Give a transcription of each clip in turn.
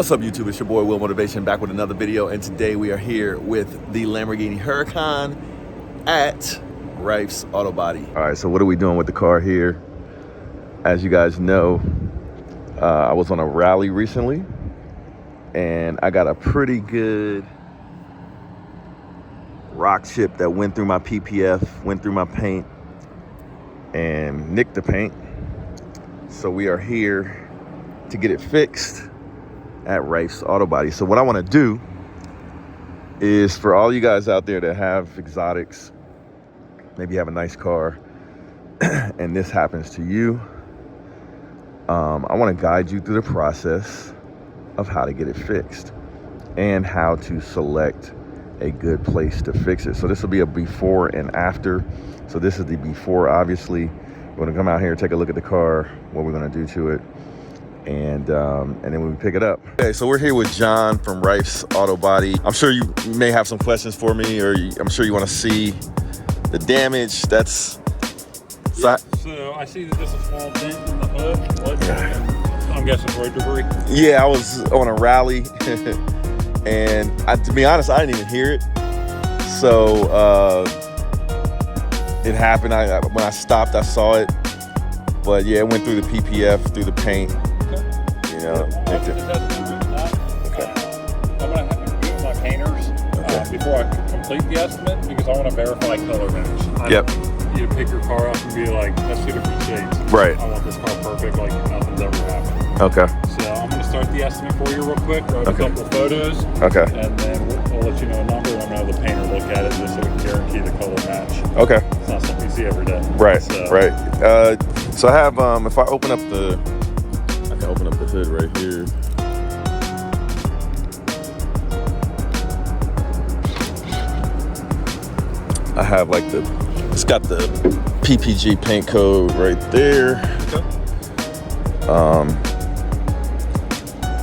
What's up, YouTube? It's your boy Will Motivation back with another video, and today we are here with the Lamborghini Huracan at Rifes Auto Body. All right, so what are we doing with the car here? As you guys know, I was on a rally recently, and I got a pretty good rock chip that went through my PPF, went through my paint, and nicked the paint. So we are here to get it fixed at Rifes Auto Body. So what I want to do is, for all you guys out there that have exotics, maybe you have a nice car and this happens to you, I want to guide you through the process of how to get it fixed and how to select a good place to fix it. So this will be a before and after. So this is the before. Obviously, we're going to come out here, take a look at the car, what we're going to do to it, and then we pick it up. Okay, so we're here with John from Rifes Auto Body. I'm sure you may have some questions for me, or I'm sure you want to see the damage. That's yeah, so I see that there's a small dent in the hood. Yeah. I'm guessing road debris. Yeah, I was on a rally and to be honest, I didn't even hear it. So it happened. When I stopped, I saw it, but yeah, it went through the PPF, through the paint. You know, I'm going to have to do with my painters before I complete the estimate, because I want to verify color match. Yep. You pick your car up and be like, that's two different shades. Right. I want this car perfect, like nothing's ever happened. Okay. So I'm going to start the estimate for you real quick, grab a couple of photos. Okay. And then we'll let you know a number. I'm going to have the painter look at it just so we can guarantee the color match. Okay. It's not something you see every day. Right. So, right. So I have, if I open up the hood right here. I have like it's got the PPG paint code right there. Okay.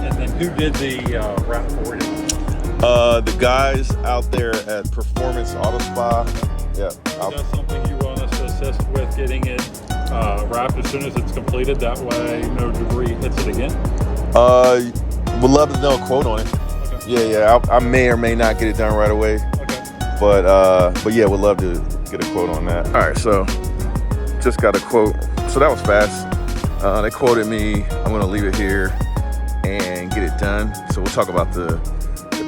And then who did the wrap for you? The guys out there at Performance Auto Spa. Yeah. Is that something you want us to assist with getting it wrapped as soon as it's completed? That way no debris hits it again? Would love to know a quote on it. Okay. Yeah. I may or may not get it done right away. Okay. But yeah, would love to get a quote on that. All right, so just got a quote. So that was fast. They quoted me. I'm gonna leave it here and get it done. So we'll talk about the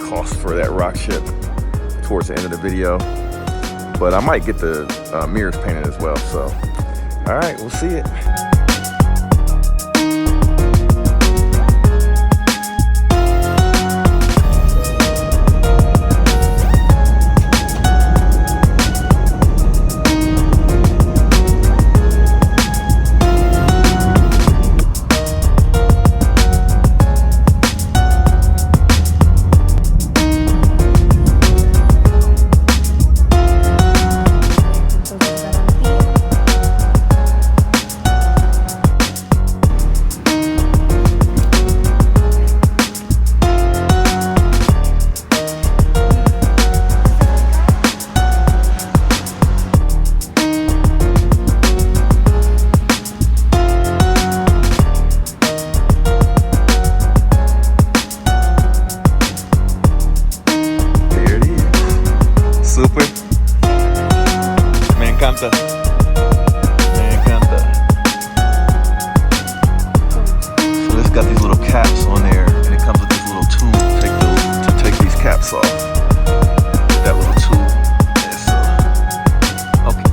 cost for that rock chip towards the end of the video. But I might get the mirrors painted as well. So, all right, we'll see it. Super. Me encanta. Me encanta. So it's got these little caps on there, and it comes with this little tool to take these caps off. That little tool. Yeah, so. Okay.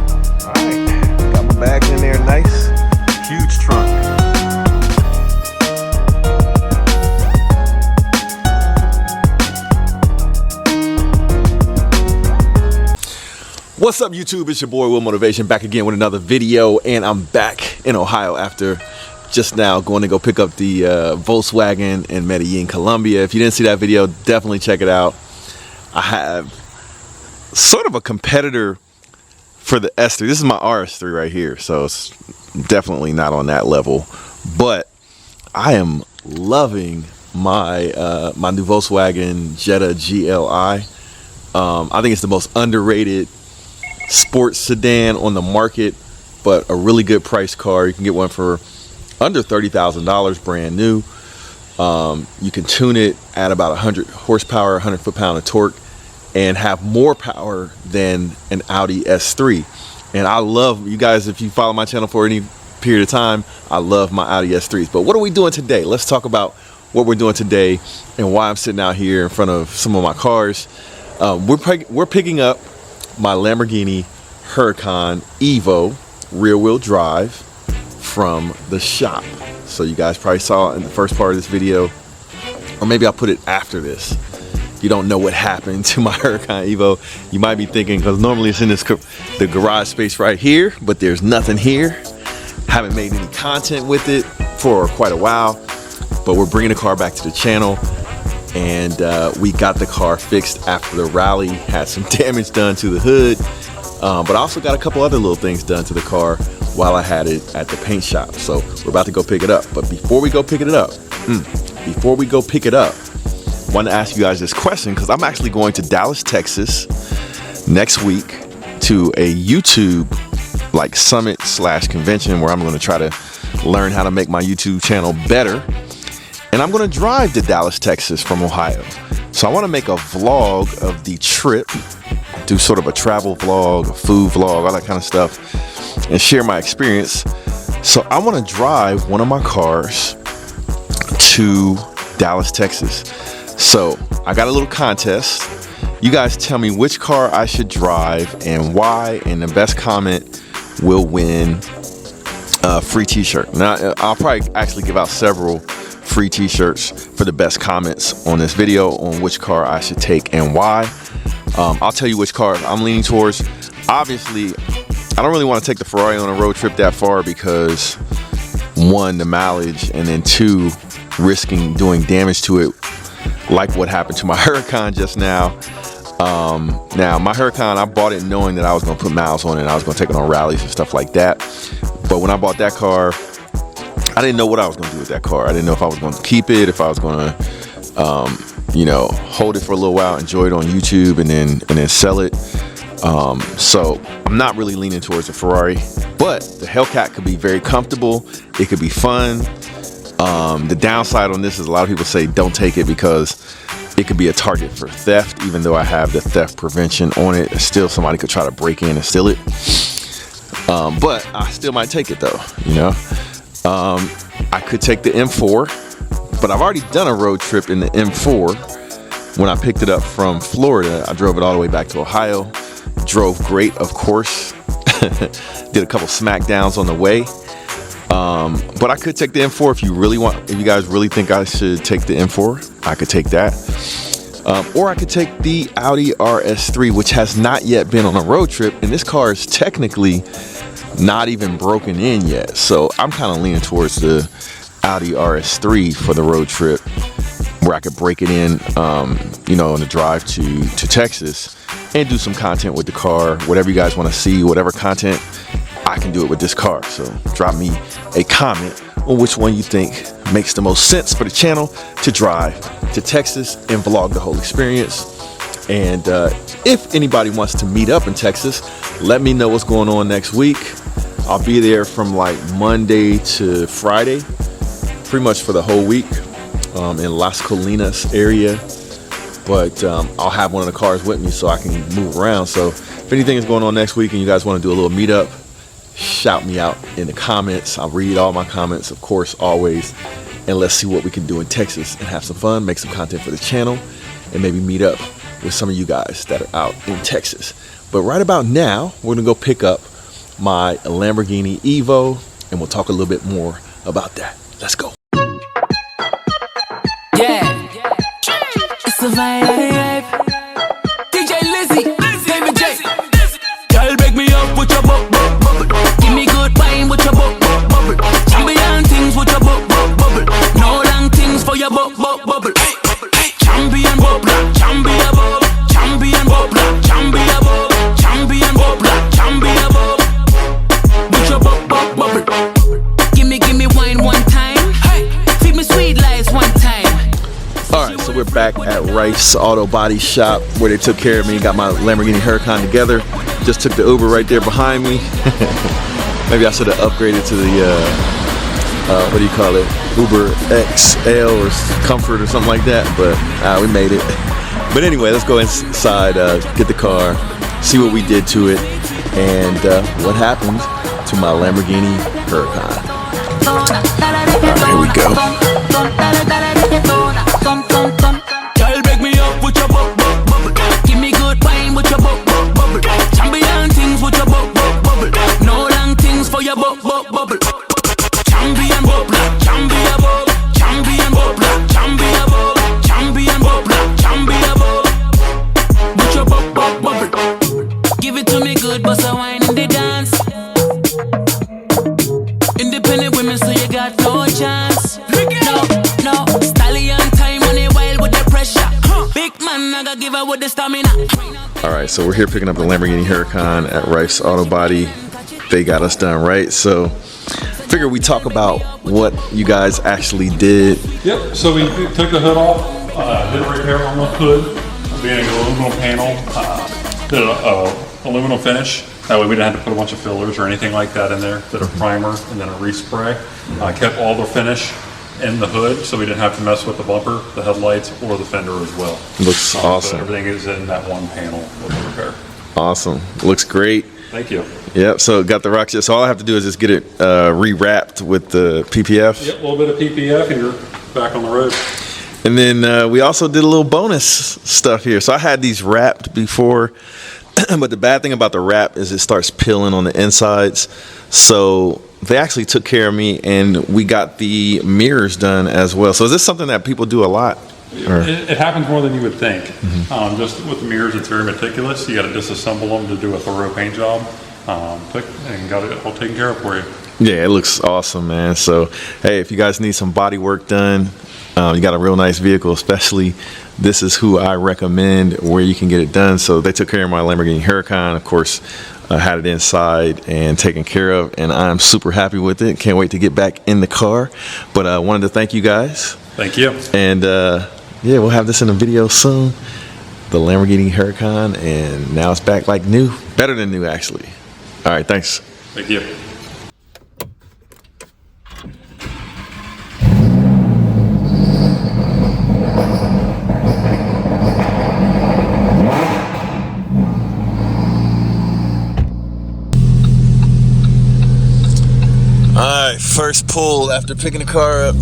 Alright. Got my bags in there, nice. Huge trunk. What's up, YouTube? It's your boy Will Motivation back again with another video, and I'm back in Ohio after just now going to go pick up the Volkswagen in Medellin, Colombia. If you didn't see that video, definitely check it out. I have sort of a competitor for the S3. This is my RS3 right here, so it's definitely not on that level, but I am loving my my new Volkswagen Jetta GLI. I think it's the most underrated sports sedan on the market, but a really good price car. You can get one for under $30,000 brand new. You can tune it at about 100 horsepower, 100 foot-pound of torque, and have more power than an Audi S3. And I love, you guys, if you follow my channel for any period of time, I love my Audi S3s. But what are we doing today? Let's talk about what we're doing today and why I'm sitting out here in front of some of my cars. We're picking up my Lamborghini Huracan EVO rear-wheel drive from the shop. So you guys probably saw it in the first part of this video, or maybe I'll put it after this. You don't know what happened to my Huracan EVO. You might be thinking, because normally it's in the garage space right here, but there's nothing here. Haven't made any content with it for quite a while, but we're bringing the car back to the channel, and we got the car fixed after the rally. Had some damage done to the hood, but I also got a couple other little things done to the car while I had it at the paint shop. So we're about to go pick it up. But before we go pick it up, I want to ask you guys this question, because I'm actually going to Dallas, Texas next week to a YouTube like summit / convention where I'm going to try to learn how to make my YouTube channel better. And I'm going to drive to Dallas, Texas from Ohio. So I want to make a vlog of the trip, do sort of a travel vlog, a food vlog, all that kind of stuff, and share my experience. So I want to drive one of my cars to Dallas, Texas. So I got a little contest. You guys tell me which car I should drive and why, and the best comment will win a free t-shirt. Now I'll probably actually give out several free t-shirts for the best comments on this video on which car I should take and why. I'll tell you which car I'm leaning towards. Obviously, I don't really want to take the Ferrari on a road trip that far because, one, the mileage, and then two, risking doing damage to it like what happened to my Huracan just now. Now my Huracan, I bought it knowing that I was going to put miles on it and I was going to take it on rallies and stuff like that. But when I bought that car, I didn't know what I was going to do with that car. I didn't know if I was going to keep it, if I was going to, you know, hold it for a little while, enjoy it on YouTube, and then sell it. So I'm not really leaning towards the Ferrari, but the Hellcat could be very comfortable. It could be fun. The downside on this is a lot of people say don't take it because it could be a target for theft. Even though I have the theft prevention on it, still somebody could try to break in and steal it. But I still might take it though, you know. I could take the M4, but I've already done a road trip in the M4 when I picked it up from Florida. I drove it all the way back to Ohio. Drove great, of course. Did a couple smackdowns on the way. But I could take the M4 if you guys really think I should take the M4, I could take that. Or I could take the Audi RS3, which has not yet been on a road trip, and this car is technically not even broken in yet. So I'm kind of leaning towards the Audi RS3 for the road trip, where I could break it in, you know, on the drive to Texas and do some content with the car. Whatever you guys want to see, whatever content, I can do it with this car. So drop me a comment on which one you think makes the most sense for the channel to drive to Texas and vlog the whole experience. And if anybody wants to meet up in Texas, let me know what's going on next week. I'll be there from like Monday to Friday, pretty much for the whole week, in Las Colinas area. But I'll have one of the cars with me so I can move around. So if anything is going on next week and you guys want to do a little meetup, shout me out in the comments. I'll read all my comments, of course, always. And let's see what we can do in Texas and have some fun, make some content for the channel, and maybe meet up with some of you guys that are out in Texas. But right about now, we're gonna go pick up my Lamborghini EVO, and we'll talk a little bit more about that. Let's go. Yeah, it's a vibe. DJ Lizzy, David J. Girl, break me up with your bubble. Give me good wine with your bubble. Champion things with your bubble. No long things for your bubble. Champion bubble, champion bubble, champion bubble, champion bubble, champion bubble, champion bubble. With your bubble. Give me wine one time. Feed me sweet lies one time. All right, so we're back at Rifes Auto Body Shop where they took care of me, got my Lamborghini Huracan together. Just took the Uber right there behind me. Maybe I should have upgraded to what do you call it? Uber XL or Comfort or something like that. But we made it. But anyway, let's go inside, get the car, see what we did to it, and what happened to my Lamborghini Huracan. Here we go. Girl, break me up with your bubble. Give me good wine with your bubble. Champion things with your bubble. No long things for your bubble. Champion bubble, champion bubble, champion bubble, champion bubble, champion bubble, champion bubble. With your bubble. Give it to me good, bust a wine in the dance. Independent women, so you got no chance. No, stallion time on it wild with the pressure. Big man, I gotta give her with the stamina. All right, so we're here picking up the Lamborghini Huracan at Rifes Auto Body. They got us done right, so figure we talk about what you guys actually did. Yep, so we took the hood off, did a repair on the hood, being an aluminum panel, did a aluminum finish. That way we didn't have to put a bunch of fillers or anything like that in there. Did a primer and then a respray. Kept all the finish in the hood, so we didn't have to mess with the bumper, the headlights, or the fender as well. Looks awesome. So everything is in that one panel with the repair. Awesome. Looks great. Thank you. Yep, so got the rock. So all I have to do is just get it re-wrapped with the PPF. Yep, a little bit of PPF and you're back on the road. And then we also did a little bonus stuff here. So I had these wrapped before, but the bad thing about the wrap is it starts peeling on the insides. So they actually took care of me, and we got the mirrors done as well. So is this something that people do a lot? It happens more than you would think. Mm-hmm. Just with the mirrors, it's very meticulous. You got to disassemble them to do a thorough paint job, and got it all taken care of for you. Yeah, it looks awesome, man. So, hey, if you guys need some body work done, you got a real nice vehicle, especially, this is who I recommend where you can get it done. So they took care of my Lamborghini Huracan, of course, had it inside and taken care of, and I'm super happy with it. Can't wait to get back in the car. But I wanted to thank you guys. Thank you. And yeah, we'll have this in a video soon. The Lamborghini Huracan, and now it's back like new. Better than new, actually. All right, thanks. Thank you. All right, first pull after picking the car up.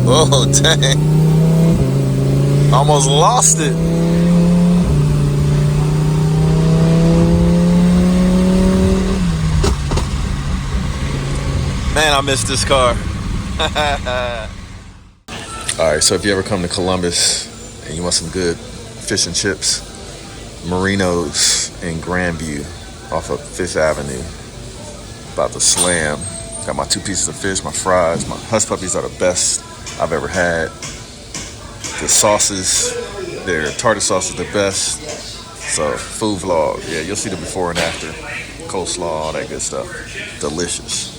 Oh, dang. Almost lost it. Man, I missed this car. All right, so if you ever come to Columbus and you want some good fish and chips, Marino's in Grandview off of 5th Avenue. About to slam. Got my 2 pieces of fish, my fries. My hush puppies are the best I've ever had. The sauces, their tartar sauce is the best. So, food vlog. Yeah, you'll see the before and after. Coleslaw, all that good stuff. Delicious.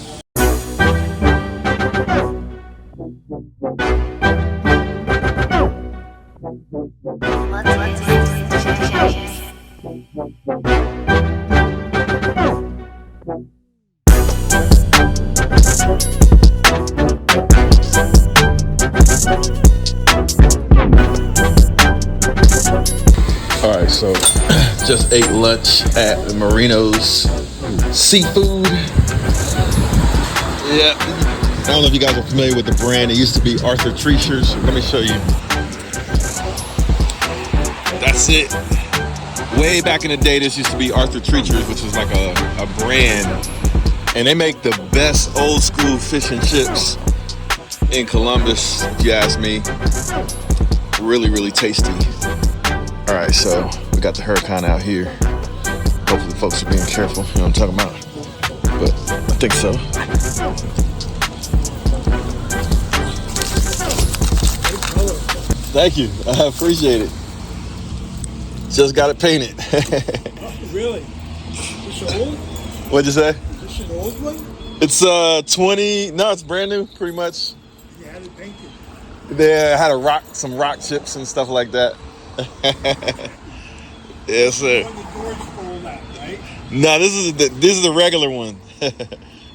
Alright, so just ate lunch at Marino's Seafood. Yeah, I don't know if you guys are familiar with the brand. It used to be Arthur Treacher's. Let me show you. That's it. Way back in the day, this used to be Arthur Treacher's, which was like a brand. And they make the best old school fish and chips in Columbus, if you ask me. Really, really tasty. All right, so we got the Huracan out here. Hopefully folks are being careful, you know what I'm talking about. But I think so. Thank you, I appreciate it. Just got it painted. Really? Is this old? What'd you say? Is this an old one? It's 20, no, it's brand new, pretty much. You had it painted. They had some rock chips and stuff like that. Yes, sir. When the doors fold out, right? No, this is the regular one.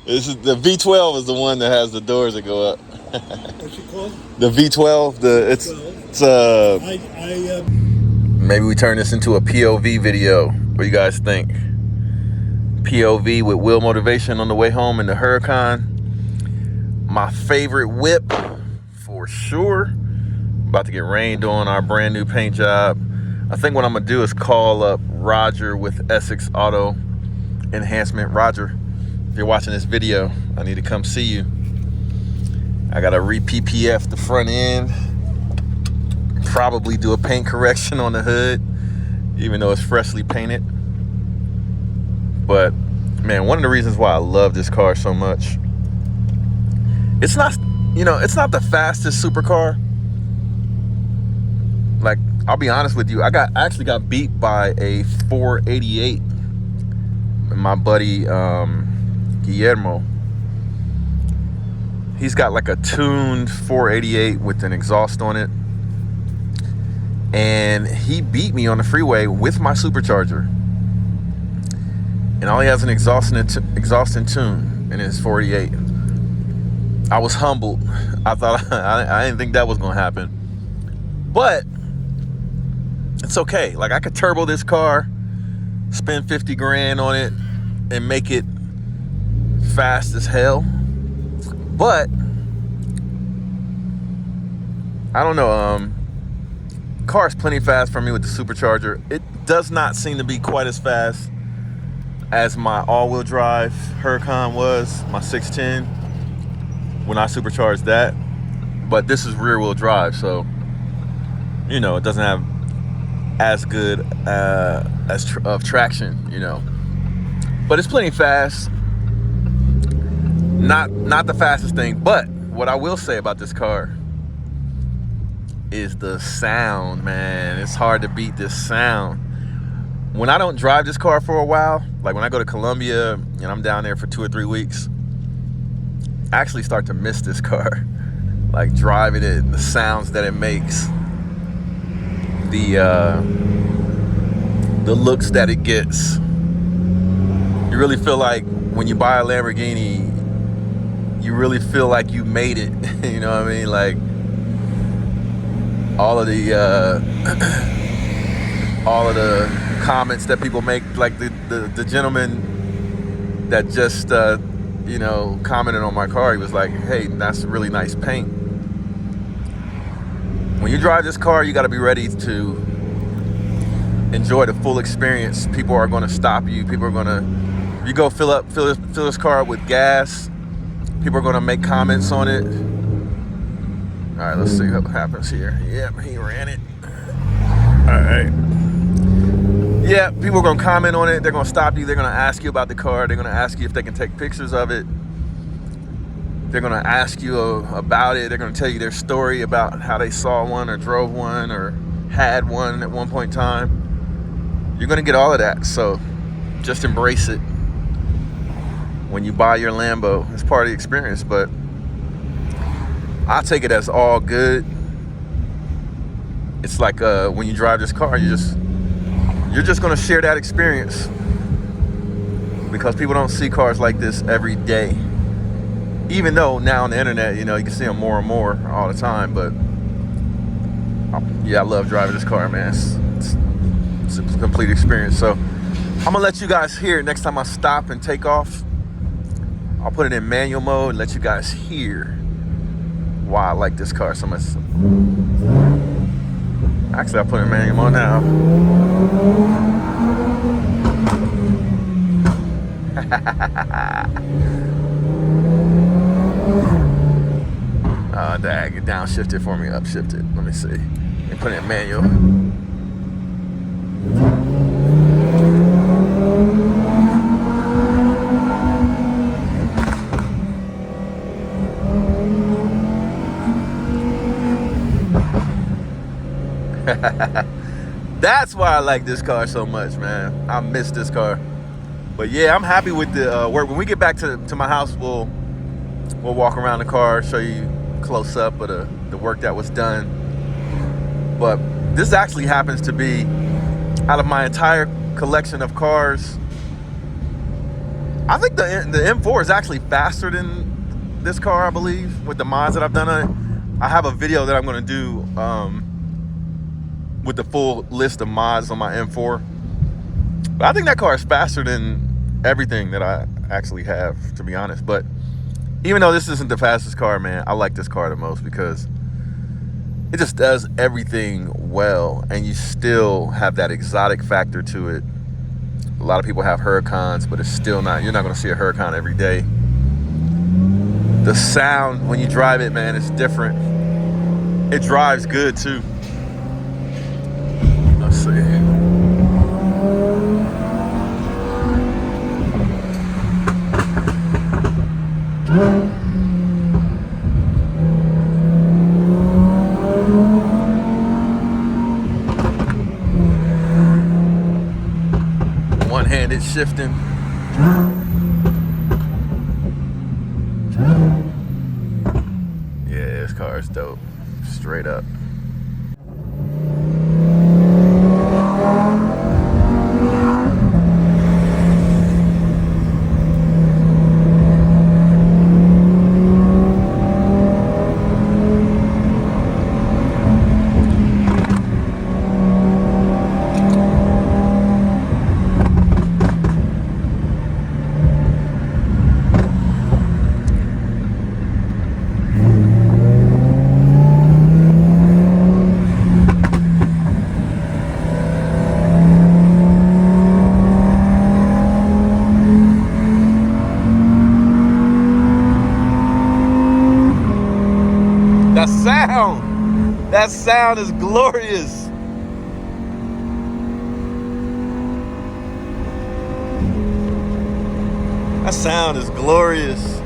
This is the V12 is the one that has the doors that go up. What's it called? The V12, maybe we turn this into a POV video. What do you guys think? POV with wheel motivation on the way home in the Huracan. My favorite whip, for sure. About to get rained on our brand new paint job. I think what I'm gonna do is call up Roger with Essex Auto Enhancement. Roger, if you're watching this video, I need to come see you. I gotta re-PPF the front end. Probably do a paint correction on the hood, even though it's freshly painted. But man, one of the reasons why I love this car so much, it's not, it's not the fastest supercar. Like, I'll be honest with you, I actually got beat by a 488. My buddy Guillermo, he's got like a tuned 488 with an exhaust on it, and he beat me on the freeway with my supercharger, and all he has an exhaust and tune in his 488. I was humbled. I thought I didn't think that was gonna happen, but it's okay. Like, I could turbo this car, spend 50 grand on it, and make it fast as hell. But I don't know. Car's plenty fast for me with the supercharger. It does not seem to be quite as fast as my all-wheel drive Huracan was, my 610, when I supercharged that. But this is rear-wheel drive, so it doesn't have as good of traction, but it's plenty fast. Not the fastest thing, but what I will say about this car is the sound, man. It's hard to beat this sound. When I don't drive this car for a while, like when I go to Colombia and I'm down there for 2 or 3 weeks, I actually start to miss this car. Like, driving it, the sounds that it makes, the looks that it gets. You really feel like when you buy a Lamborghini, you really feel like you made it. You know what I mean? Like, all of the comments that people make, like the gentleman that just commented on my car, he was like, hey, that's really nice paint. When you drive this car, you got to be ready to enjoy the full experience. People are going to stop you. People are going to, if you go fill this car up with gas, people are going to make comments on it. All right, let's see what happens here. Yep, he ran it. All right. Yeah, people are going to comment on it. They're going to stop you. They're going to ask you about the car. They're going to ask you if they can take pictures of it. They're going to ask you about it. They're going to tell you their story about how they saw one or drove one or had one at one point in time. You're going to get all of that. So just embrace it when you buy your Lambo. It's part of the experience, but I take it as all good. It's like when you drive this car, you're just going to share that experience, because people don't see cars like this every day. Even though now on the internet, you can see them more and more all the time. But yeah, I love driving this car, man. It's a complete experience. So I'm gonna let you guys hear it next time I stop and take off. I'll put it in manual mode and let you guys hear why I like this car so much. Actually, I'll put it in manual mode now. Dag, it downshifted for me, upshifted. Let me see. And put it in manual. That's why I like this car so much, man. I miss this car. But yeah, I'm happy with the work. When we get back to my house, we'll walk around the car, show you close up of the work that was done. But this actually happens to be, out of my entire collection of cars, I think the M4 is actually faster than this car, I believe, with the mods that I've done on it. I have a video that I'm going to do with the full list of mods on my M4. But I think that car is faster than everything that I actually have, to be honest. But even though this isn't the fastest car, man, I like this car the most because it just does everything well, and you still have that exotic factor to it. A lot of people have Huracans, but it's still not, you're not going to see a Huracan every day. The sound when you drive it, man, it's different. It drives good too. Let's see. One-handed shifting. Yeah, this car is dope. Straight up. That sound is glorious. That sound is glorious.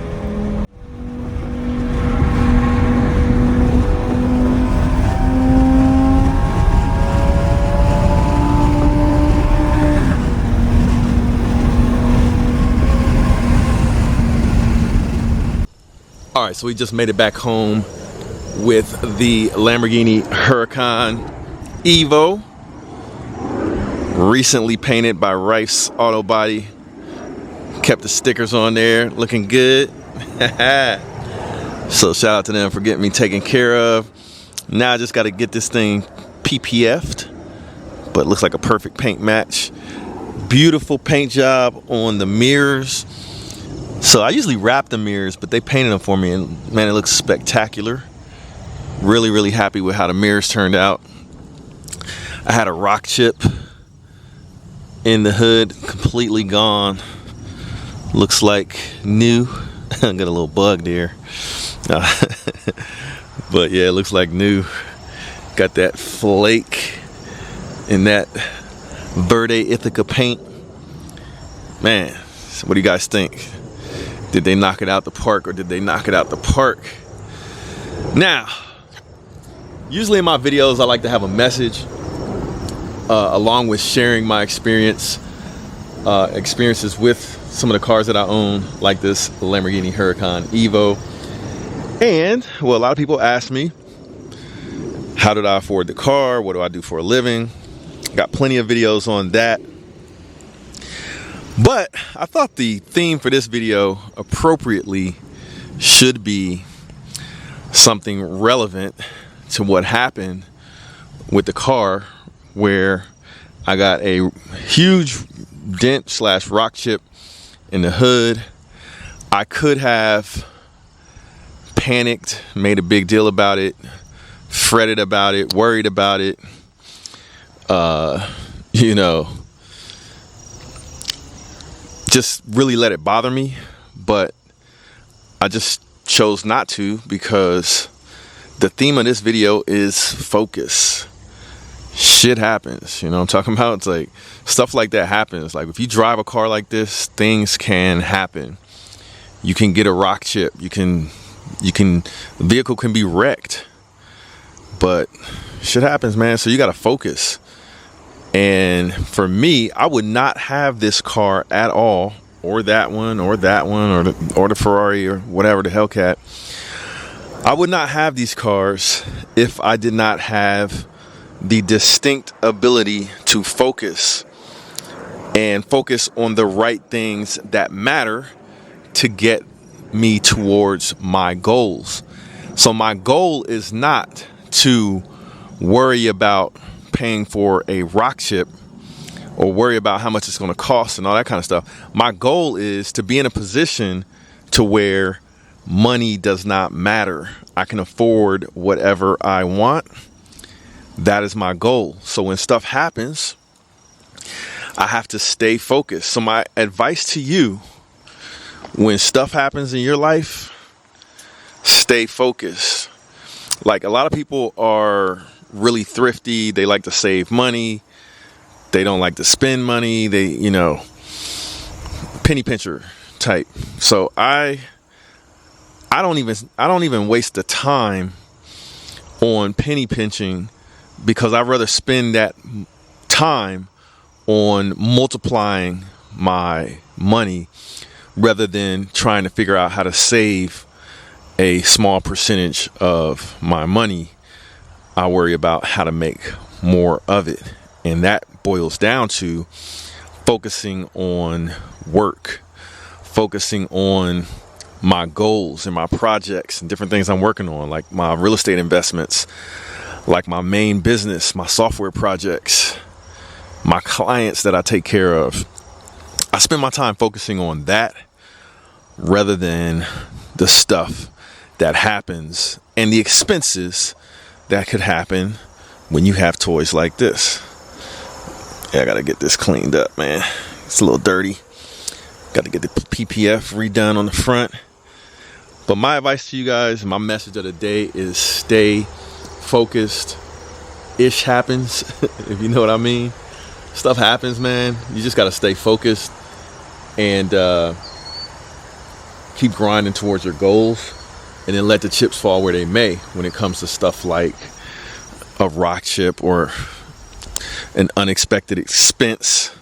All right, so we just made it back home with the Lamborghini Huracan EVO, recently painted by Rifes Auto Body. Kept the stickers on there, looking good. So shout out to them for getting me taken care of. Now I just got to get this thing PPF'd, but it looks like a perfect paint match. Beautiful paint job on the mirrors. So I usually wrap the mirrors, but they painted them for me, and man, it looks spectacular. Really, really happy with how the mirrors turned out. I had a rock chip in the hood, completely gone. Looks like new. I got a little bug there. But yeah, it looks like new. Got that flake in that Verde Ithaca paint. Man, so what do you guys think? Did they knock it out the park, or did they knock it out the park? Now, usually in my videos, I like to have a message along with sharing my experiences with some of the cars that I own, like this Lamborghini Huracan EVO. And, well, a lot of people ask me, how did I afford the car? What do I do for a living? Got plenty of videos on that. But I thought the theme for this video appropriately should be something relevant to what happened with the car, where I got a huge dent / rock chip in the hood. I could have panicked, made a big deal about it, fretted about it, worried about it, you know, just really let it bother me. But I just chose not to, because the theme of this video is focus. Shit happens, you know what I'm talking about? It's like stuff like that happens. Like if you drive a car like this, things can happen. You can get a rock chip. The vehicle can be wrecked. But shit happens, man. So you got to focus. And for me, I would not have this car at all, or that one, or that one, or the Ferrari, or whatever the Hellcat. I would not have these cars if I did not have the distinct ability to focus and focus on the right things that matter to get me towards my goals. So my goal is not to worry about paying for a rock chip or worry about how much it's going to cost and all that kind of stuff. My goal is to be in a position to where money does not matter. I can afford whatever I want. That is my goal. So when stuff happens, I have to stay focused. So my advice to you, when stuff happens in your life, stay focused. Like, a lot of people are really thrifty. They like to save money. They don't like to spend money. They, penny pincher type. So I don't even waste the time on penny pinching, because I'd rather spend that time on multiplying my money rather than trying to figure out how to save a small percentage of my money. I worry about how to make more of it. And that boils down to focusing on work, focusing on my goals and my projects and different things I'm working on, like my real estate investments, like my main business, my software projects, my clients that I take care of. I spend my time focusing on that rather than the stuff that happens and the expenses that could happen when you have toys like this. Yeah, I gotta get this cleaned up, man. It's a little dirty. Got to get the PPF redone on the front. But my advice to you guys, my message of the day is stay focused. Ish happens, if you know what I mean. Stuff happens, man. You just got to stay focused and keep grinding towards your goals, and then let the chips fall where they may when it comes to stuff like a rock chip or an unexpected expense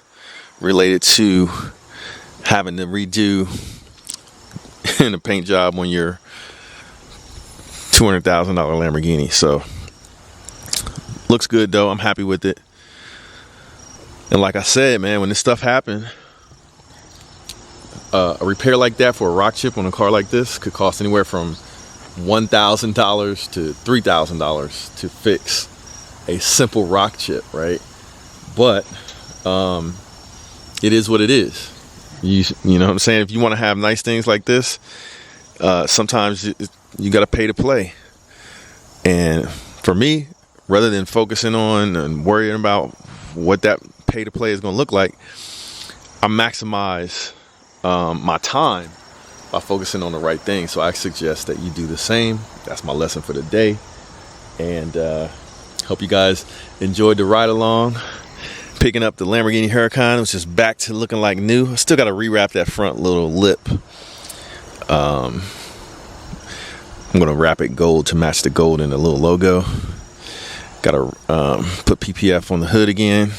related to having to redo in a paint job on your $200,000 Lamborghini. So looks good though. I'm happy with it. And like I said, man, when this stuff happened, a repair like that for a rock chip on a car like this could cost anywhere from $1,000 to $3,000 to fix a simple rock chip, right? But it is what it is. You know what I'm saying? If you want to have nice things like this, sometimes you got to pay to play. And for me, rather than focusing on and worrying about what that pay to play is going to look like, I maximize my time by focusing on the right thing. So I suggest that you do the same. That's my lesson for the day. And hope you guys enjoyed the ride along. Picking up the Lamborghini Huracan, which is back to looking like new. I still got to rewrap that front little lip. I'm going to wrap it gold to match the gold in the little logo. Got to put PPF on the hood again.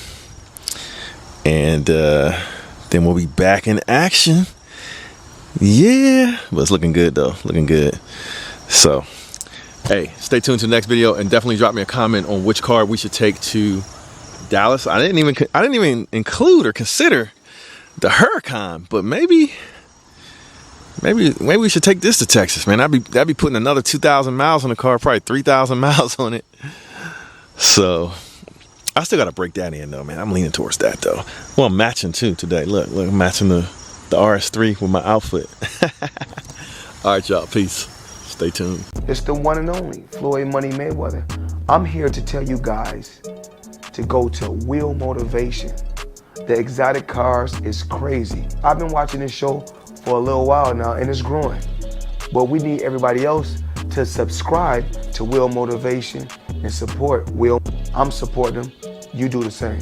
And then we'll be back in action. Yeah, but it's looking good though, looking good. So, hey, stay tuned to the next video and definitely drop me a comment on which car we should take to Dallas. I didn't even include or consider the Huracan, but maybe we should take this to Texas, man. That'd be putting another 2,000 miles on the car, probably 3,000 miles on it. So I still got to break that in though, man. I'm leaning towards that though. Well, I'm matching too today. Look, I'm matching the RS3 with my outfit. All right, y'all. Peace. Stay tuned. It's the one and only Floyd Money Mayweather. I'm here to tell you guys to go to Wheel Motivation. The exotic cars is crazy. I've been watching this show for a little while now and it's growing. But we need everybody else to subscribe to Wheel Motivation and support Will. I'm supporting them. You do the same.